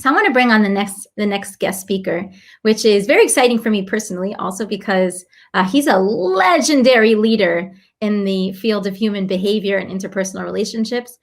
So I want to bring on the next guest speaker, which is very exciting for me personally, also because he's a legendary leader in the field of human behavior and interpersonal relationships.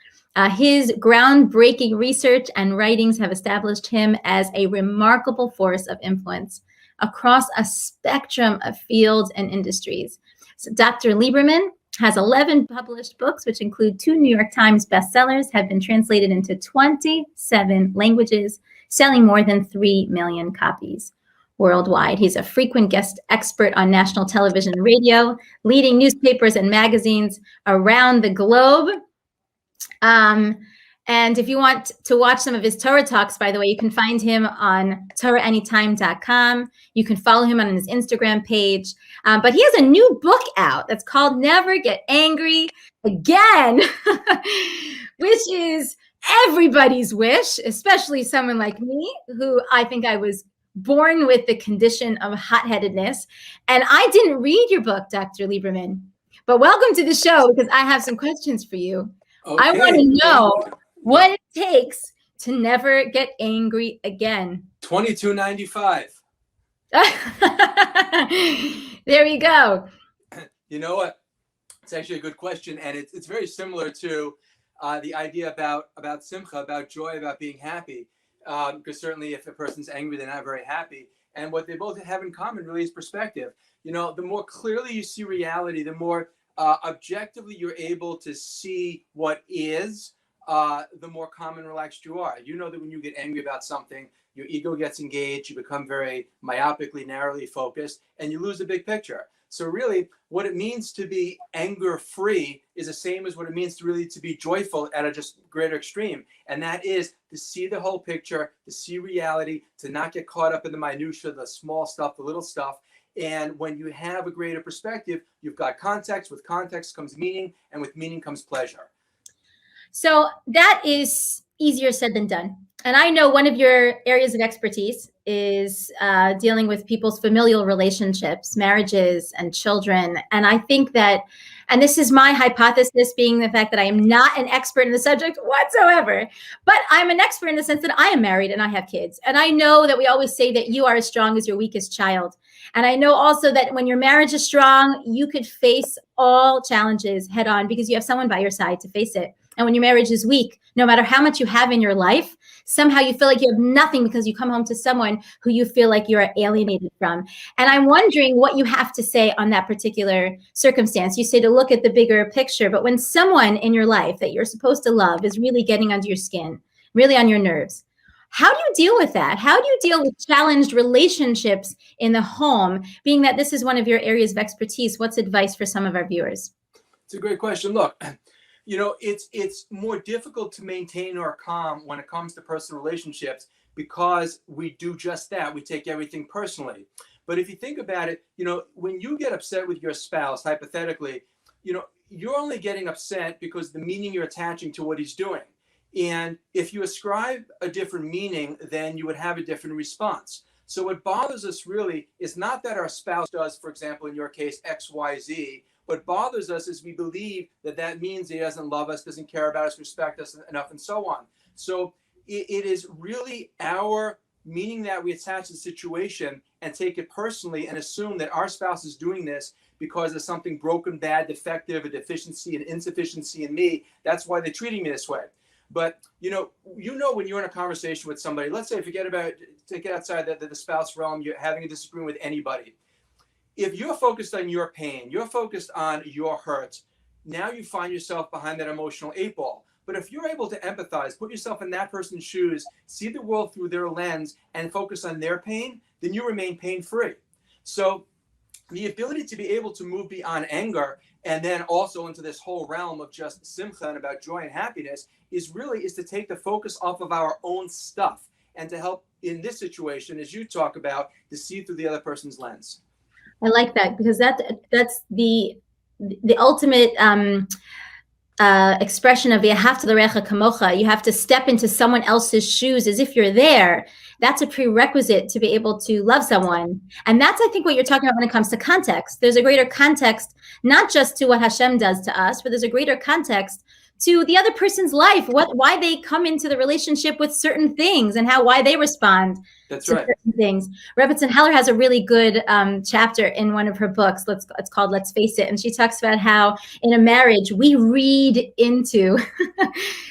His groundbreaking research and writings have established him as a remarkable force of influence across a spectrum of fields and industries. So Dr. Lieberman has 11 published books, which include 2 New York Times bestsellers, have been translated into 27 languages, selling more than 3 million copies worldwide. He's a frequent guest expert on national television and radio, leading newspapers and magazines around the globe. And if you want to watch some of his Torah talks, by the way, you can find him on TorahAnytime.com. You can follow him on his Instagram page. But he has a new book out that's called Never Get Angry Again, which is everybody's wish, especially someone like me, who I think I was born with the condition of hot-headedness. And I didn't read your book, Dr. Lieberman, but welcome to the show because I have some questions for you. Okay. I want to know what it takes to never get angry again. $22.95. There we go. You know what? It's actually a good question, and it's very similar to the idea about simcha, about joy, about being happy. Because certainly, if a person's angry, they're not very happy. And what they both have in common really is perspective. You know, the more clearly you see reality, the more objectively you're able to see what is, the more calm and relaxed you are. You know that when you get angry about something, your ego gets engaged, you become very myopically, narrowly focused, and you lose the big picture. So really, what it means to be anger-free is the same as what it means to be joyful at a just greater extreme. And that is to see the whole picture, to see reality, to not get caught up in the minutia, the small stuff, the little stuff. And when you have a greater perspective, you've got context. With context comes meaning, and with meaning comes pleasure. So that is easier said than done. And I know one of your areas of expertise is dealing with people's familial relationships, marriages, and children. And I think that, and this is my hypothesis, being the fact that I am not an expert in the subject whatsoever, but I'm an expert in the sense that I am married and I have kids. And I know that we always say that you are as strong as your weakest child. And I know also that when your marriage is strong, you could face all challenges head on because you have someone by your side to face it. And when your marriage is weak, no matter how much you have in your life, somehow you feel like you have nothing because you come home to someone who you feel like you're alienated from. And I'm wondering what you have to say on that particular circumstance. You say to look at the bigger picture, but when someone in your life that you're supposed to love is really getting under your skin, really on your nerves, how do you deal with that? How do you deal with challenged relationships in the home, being that this is one of your areas of expertise? What's advice for some of our viewers? It's a great question. Look, you know, it's more difficult to maintain our calm when it comes to personal relationships because we do just that. We take everything personally. But if you think about it, you know, when you get upset with your spouse, hypothetically, you know, you're only getting upset because the meaning you're attaching to what he's doing. And if you ascribe a different meaning, then you would have a different response. So what bothers us really is not that our spouse does, for example, in your case, X, Y, Z. What bothers us is we believe that that means he doesn't love us, doesn't care about us, respect us enough, and so on. So it is really our meaning that we attach to the situation and take it personally and assume that our spouse is doing this because of something broken, bad, defective, a deficiency, an insufficiency in me. That's why they're treating me this way. But, you know, when you're in a conversation with somebody, let's say take it outside the spouse realm, you're having a disagreement with anybody. If you're focused on your pain, you're focused on your hurts, now you find yourself behind that emotional 8-ball. But if you're able to empathize, put yourself in that person's shoes, see the world through their lens, and focus on their pain, then you remain pain-free. So the ability to be able to move beyond anger and then also into this whole realm of just simcha and about joy and happiness is to take the focus off of our own stuff and to help in this situation, as you talk about, to see through the other person's lens. I like that because that's the ultimate expression of v'ahavta l'recha kamocha. You have to step into someone else's shoes as if you're there. That's a prerequisite to be able to love someone. And that's, I think, what you're talking about when it comes to context. There's a greater context, not just to what Hashem does to us, but there's a greater context to the other person's life, why they come into the relationship with certain things and why they respond That's to right. certain things. Rebbetzin Heller has a really good chapter in one of her books. It's called Let's Face It. And she talks about how in a marriage, we read into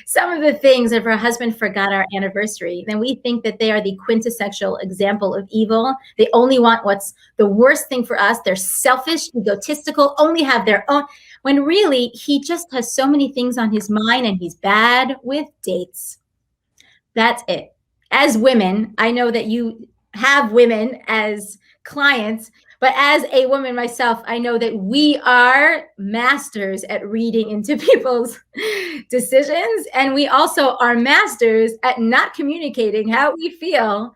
some of the things. If our husband forgot our anniversary, then we think that they are the quintessential example of evil. They only want what's the worst thing for us. They're selfish, egotistical, only have their own. When really, he just has so many things on his mind and he's bad with dates. That's it. As women, I know that you have women as clients, but as a woman myself, I know that we are masters at reading into people's decisions. And we also are masters at not communicating how we feel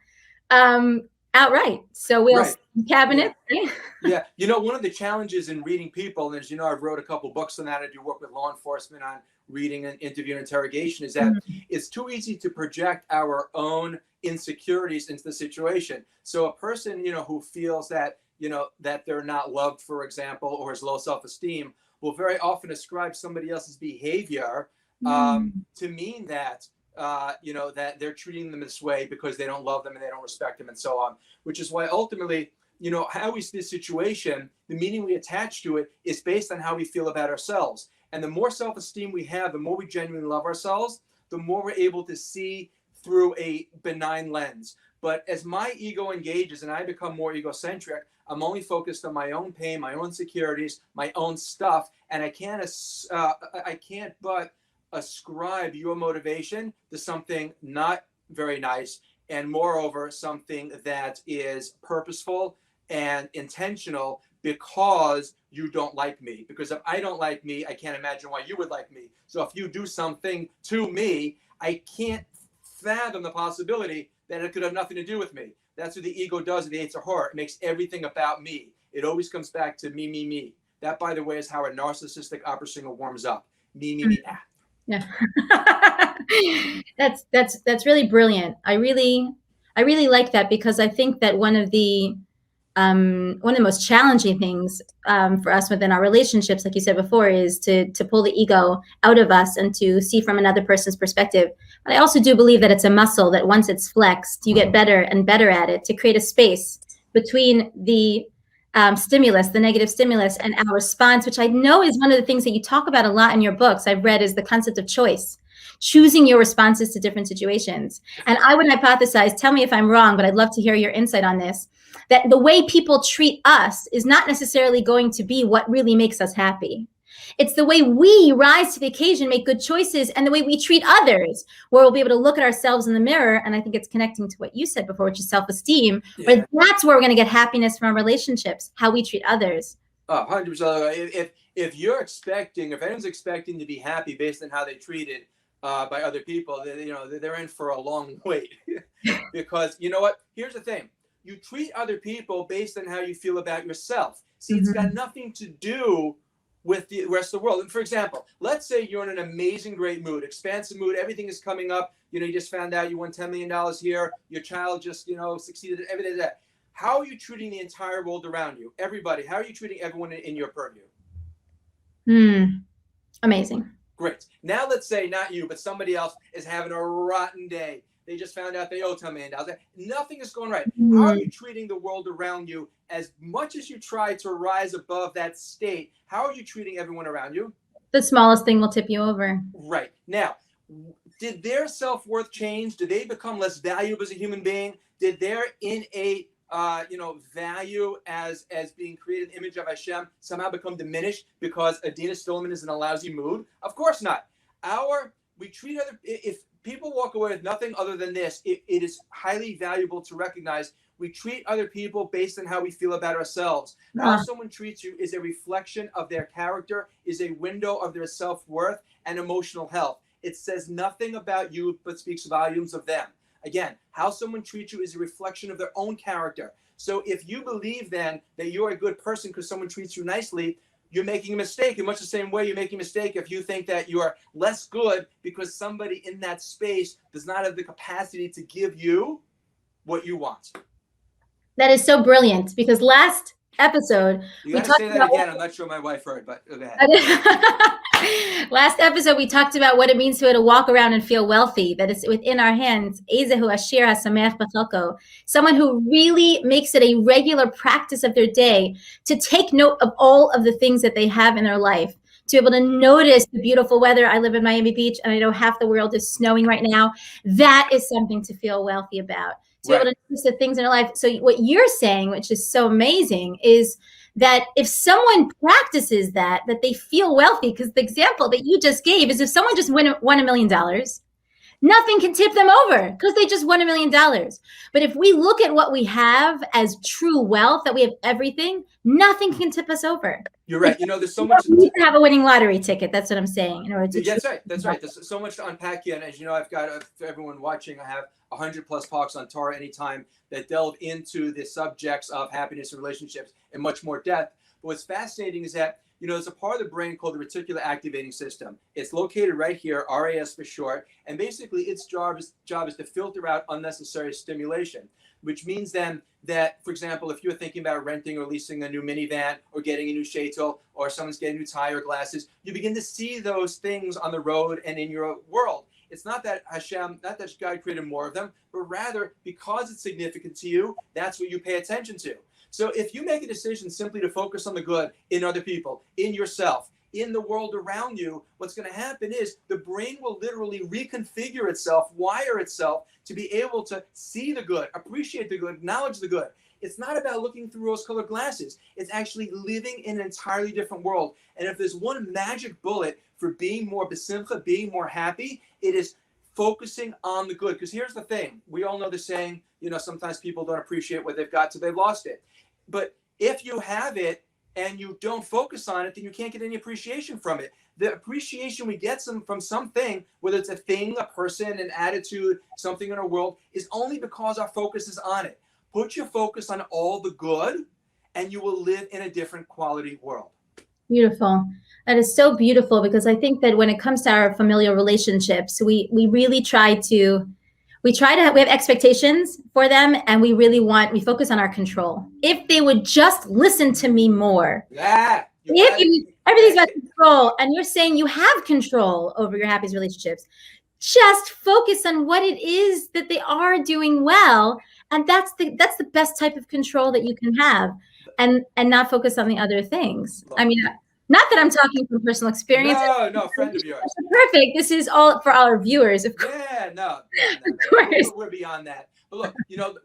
outright. So we'll Right. cabinet. Yeah. Yeah. You know, one of the challenges in reading people, and as you know, I've wrote a couple books on that. I do work with law enforcement on reading and interview and interrogation, is that it's too easy to project our own insecurities into the situation. So a person, you know, who feels that, you know, that they're not loved, for example, or has low self-esteem, will very often ascribe somebody else's behavior to mean that, you know, that they're treating them this way because they don't love them and they don't respect them and so on, which is why ultimately, you know, how we see the situation, the meaning we attach to it is based on how we feel about ourselves. And the more self-esteem we have, the more we genuinely love ourselves, the more we're able to see through a benign lens. But as my ego engages and I become more egocentric, I'm only focused on my own pain, my own insecurities, my own stuff, and I can't but ascribe your motivation to something not very nice, and moreover, something that is purposeful and intentional because you don't like me. Because if I don't like me, I can't imagine why you would like me. So if you do something to me, I can't fathom the possibility that it could have nothing to do with me. That's what the ego does. It hates a heart. It makes everything about me. It always comes back to me, me, me. That, by the way, is how a narcissistic opera singer warms up. Me, me, me. Ah. Yeah. That's really brilliant. I really like that, because I think that one of the most challenging things for us within our relationships, like you said before, is to pull the ego out of us and to see from another person's perspective. But I also do believe that it's a muscle that once it's flexed, you get better and better at it, to create a space between the stimulus, the negative stimulus, and our response, which I know is one of the things that you talk about a lot in your books. I've read is the concept of choice, choosing your responses to different situations. And I would hypothesize, tell me if I'm wrong, but I'd love to hear your insight on this, that the way people treat us is not necessarily going to be what really makes us happy. It's the way we rise to the occasion, make good choices, and the way we treat others, where we'll be able to look at ourselves in the mirror. And I think it's connecting to what you said before, which is self-esteem. Yeah. But that's where we're going to get happiness from our relationships, how we treat others. 100%. If you're expecting, if anyone's expecting to be happy based on how they treated by other people, you know, they're in for a long wait. Because you know what? Here's the thing. You treat other people based on how you feel about yourself. See, it's got nothing to do with the rest of the world. And for example, let's say you're in an amazing, great mood, expansive mood, everything is coming up. You know, you just found out you won $10 million here. Your child just, you know, succeeded at everything. How are you treating the entire world around you? Everybody. How are you treating everyone in your purview? Amazing. Great. Now let's say not you, but somebody else is having a rotten day. They just found out they owe $10 million. Nothing is going right. How are you treating the world around you? As much as you try to rise above that state, how are you treating everyone around you? The smallest thing will tip you over. Right. Now, did their self-worth change? Did they become less valuable as a human being? Did their innate value as being created image of Hashem somehow become diminished because Adina Stillman is in a lousy mood? Of course not. We treat other, if people walk away with nothing other than this, it is highly valuable to recognize we treat other people based on how we feel about ourselves. How someone treats you is a reflection of their character, is a window of their self-worth and emotional health. It says nothing about you, but speaks volumes of them. Again, how someone treats you is a reflection of their own character. So if you believe then that you're a good person because someone treats you nicely, you're making a mistake. In much the same way you're making a mistake if you think that you are less good because somebody in that space does not have the capacity to give you what you want. That is so brilliant, because last episode you got to say that again. I'm not sure my wife heard, but go ahead. Last episode, we talked about what it means to walk around and feel wealthy, that it's within our hands. Ezehu Ashir HaSameach B'chalko. Someone who really makes it a regular practice of their day to take note of all of the things that they have in their life, to be able to notice the beautiful weather. I live in Miami Beach, and I know half the world is snowing right now. That is something to feel wealthy about. To be able to notice the things in their life. So what you're saying, which is so amazing, is that if someone practices that they feel wealthy, because the example that you just gave is if someone just won $1 million, nothing can tip them over because they just won $1 million. But if we look at what we have as true wealth, that we have everything, nothing can tip us over. You're right. There's so much. You need to have a winning lottery ticket. That's what I'm saying. In order to That's right. There's so much to unpack here. And as you know, I've got, for everyone watching, I have 100 plus talks on Torah Anytime that delve into the subjects of happiness and relationships in much more depth. But what's fascinating is that, there's a part of the brain called the reticular activating system. It's located right here, RAS for short. And basically its job is to filter out unnecessary stimulation, which means then that, for example, if you're thinking about renting or leasing a new minivan or getting a new shaitel or someone's getting new tire glasses, you begin to see those things on the road and in your world. It's not that God created more of them, but rather because it's significant to you, that's what you pay attention to. So if you make a decision simply to focus on the good in other people, in yourself, in the world around you, what's going to happen is the brain will literally reconfigure itself, wire itself to be able to see the good, appreciate the good, acknowledge the good. It's not about looking through rose-colored glasses. It's actually living in an entirely different world. And if there's one magic bullet for being more besimcha, being more happy, it is focusing on the good. Because here's the thing. We all know the saying, sometimes people don't appreciate what they've got till they've lost it. But if you have it and you don't focus on it, then you can't get any appreciation from it. The appreciation we get from something, whether it's a thing, a person, an attitude, something in our world, is only because our focus is on it. Put your focus on all the good, and you will live in a different quality world. Beautiful. That is so beautiful, because I think that when it comes to our familial relationships, we really we have expectations for them, and we focus on our control. If they would just listen to me more. Yeah. Everything's about control, and you're saying you have control over your happiest relationships. Just focus on what it is that they are doing well, and that's the best type of control that you can have, and not focus on the other things. I mean, not that I'm talking from personal experience. No, friend of yours. Perfect. This is all for all our viewers, of course. Yeah, no. Of course. We're beyond that. But look,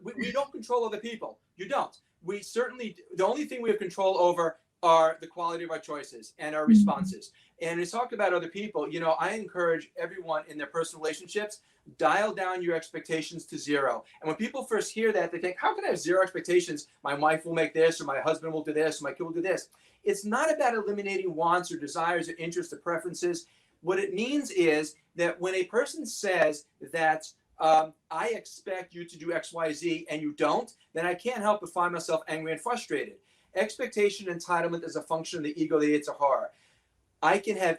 we don't control other people. You don't. We certainly, the only thing we have control over are the quality of our choices and our responses. And to talk about other people, I encourage everyone in their personal relationships, dial down your expectations to zero. And when people first hear that, they think, how can I have zero expectations? My wife will make this, or my husband will do this, or my kid will do this. It's not about eliminating wants or desires or interests or preferences. What it means is that when a person says that I expect you to do X, Y, Z, and you don't, then I can't help but find myself angry and frustrated. Expectation and entitlement is a function of the ego, the Yetzer Hara.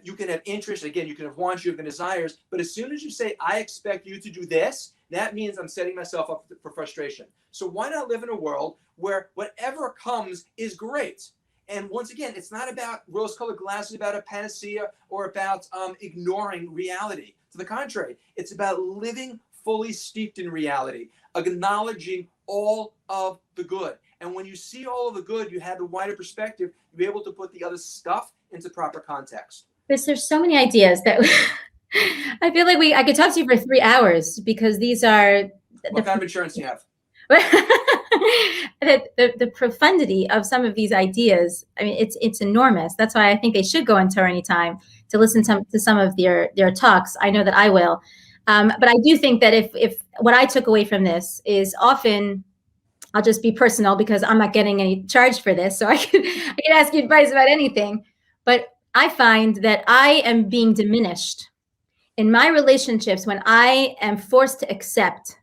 You can have interest, again, you can have wants, you have desires, but as soon as you say, I expect you to do this, that means I'm setting myself up for frustration. So why not live in a world where whatever comes is great? And once again, it's not about rose-colored glasses, about a panacea, or about ignoring reality. To the contrary, it's about living fully steeped in reality, acknowledging all of the good. And when you see all of the good, you have a wider perspective. You'll be able to put the other stuff into proper context. There's so many ideas that I feel like I could talk to you for 3 hours, because these are. What kind of insurance do you have? the profundity of some of these ideas, I mean, it's enormous. That's why I think they should go on Torah Anytime to listen to some of their talks. I know that I will. But I do think that if what I took away from this is, often I'll just be personal because I'm not getting any charge for this, so I can ask you advice about anything. But I find that I am being diminished in my relationships when I am forced to accept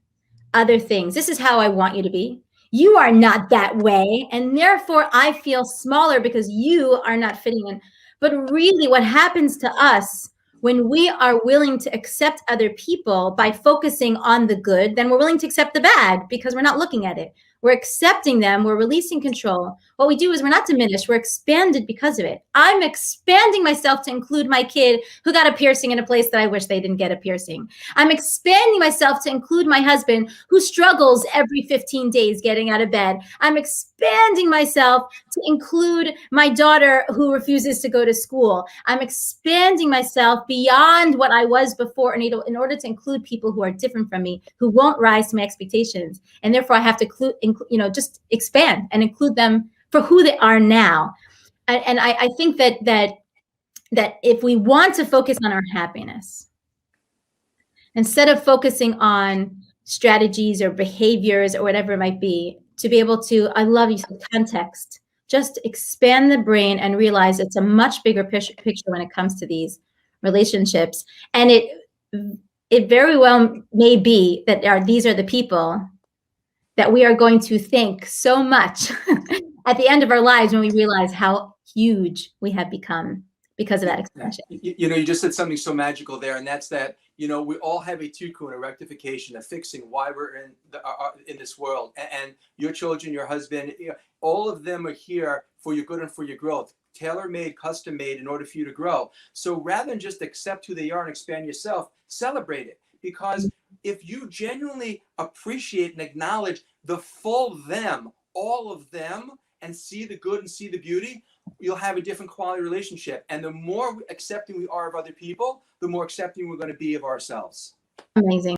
other things. This is how I want you to be. You are not that way, and therefore I feel smaller because you are not fitting in. But really, what happens to us when we are willing to accept other people by focusing on the good, then we're willing to accept the bad because we're not looking at it. we're accepting them, we're releasing control. What we do is we're not diminished, we're expanded because of it. I'm expanding myself to include my kid who got a piercing in a place that I wish they didn't get a piercing. I'm expanding myself to include my husband who struggles every 15 days getting out of bed. I'm expanding myself to include my daughter who refuses to go to school. I'm expanding myself beyond what I was before in order to include people who are different from me, who won't rise to my expectations. And therefore I have to just expand and include them for who they are now. And I think that if we want to focus on our happiness, instead of focusing on strategies or behaviors or whatever it might be, to be able to, I love you said context, just expand the brain and realize it's a much bigger picture when it comes to these relationships. And it very well may be that these are the people that we are going to think so much at the end of our lives when we realize how huge we have become because of that expansion. You just said something so magical there, and that's that, we all have a tikkun, a rectification, a fixing why we're in this world. And your children, your husband, all of them are here for your good and for your growth, tailor-made, custom-made in order for you to grow. So rather than just accept who they are and expand yourself, celebrate it. Because if you genuinely appreciate and acknowledge the full them, all of them, and see the good and see the beauty, you'll have a different quality relationship. And the more accepting we are of other people, the more accepting we're going to be of ourselves. Amazing.